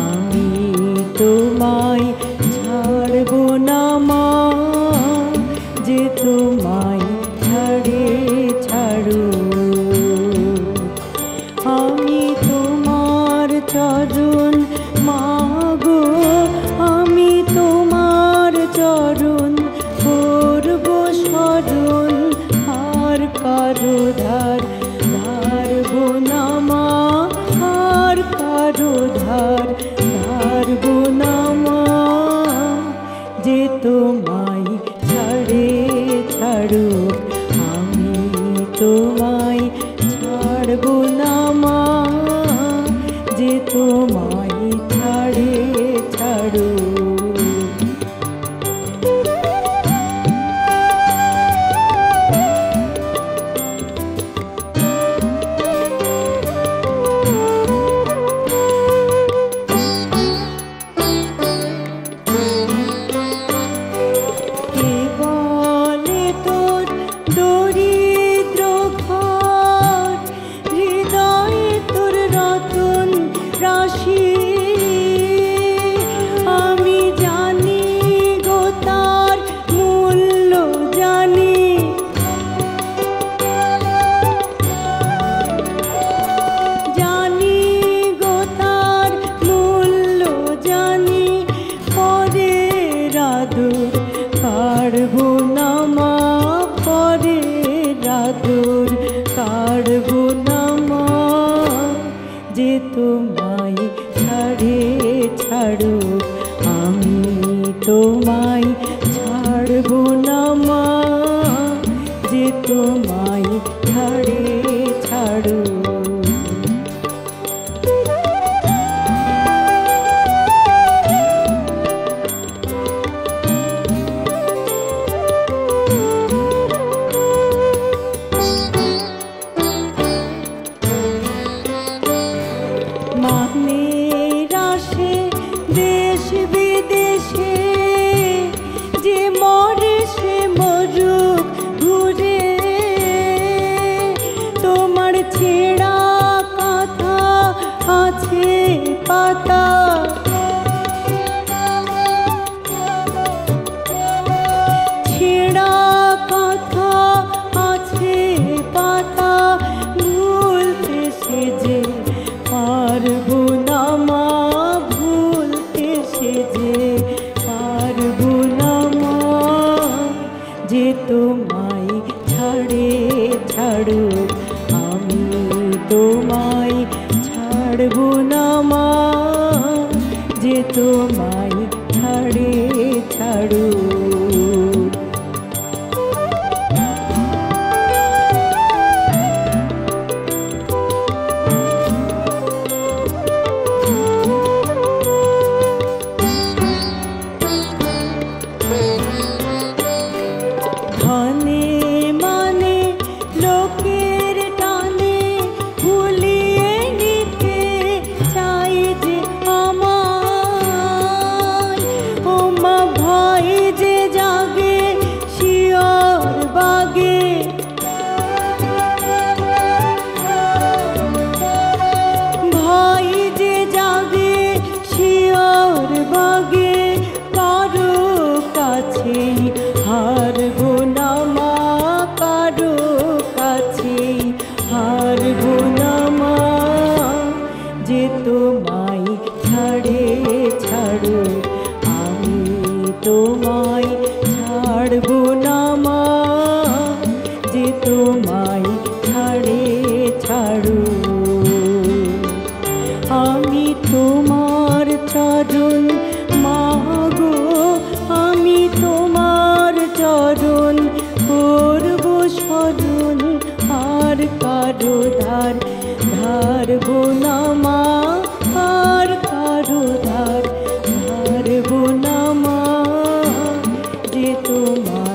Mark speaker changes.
Speaker 1: আমি তোমায় ছাড়ব না মা, যে তোমায় ছাড়ে ছাড়ো। আমি তোমার চরণ মাগো, আমি তোমার চরণ করব স্মরণ, আর কারো ধার ধারব না মা, আর কারো ধার ধারব না মা, যে তোমায় ছাড়ে ছাড়ো। আমি তোমায় ছাড়ব না মা, যে তোমায় ছাড়ে ছাড়ো। কাড়বো না মা পরের আদর, কাড়বো না মা, যে তোমায় ছাড়ে ছাড়ো। আমি তোমায় ছাড়বো না মা, যে তোমায় ছাড়ে ছাড়ো। মানের আসে দেশ বিদেশে, যে মরে সে মরুক ঘুরে, তোমার ছেঁড়া কথা আছে পাতা, ছেঁড়া কথা আছে পাতা, ভুলতে সে যে পারবো না মা, ভুলতে সে যে পারবো না মা, যে তোমায় ছাড়ে ছাড়ো। আমি তোমায় ছাড়বো না মা, যে তোমায় ছাড়ে ছাড়ো। ধনে মানে লোকের টানে ভুলিয়ে নিতে চাই যে আমায়, ও মা ভয় যে জাগে শিয়র বাগে, ভয় যে জাগে শিয়র বাগে, কারো কাছেই হারবো না মা, কারো কাছেই হারবো না মা, যে তোমায় ছাড়ে ছাড়ো। আমি তোমায় ছাড়বো না মা, যে তোমায় ছাড়ে ছাড়ো। আমি তোমার চরণ মাগো, আমি তোমার চরণ করব স্মরণ, আর কারো ধার ধারবো না মা, আর কারো ধার ধারবো না মা, যে তোমার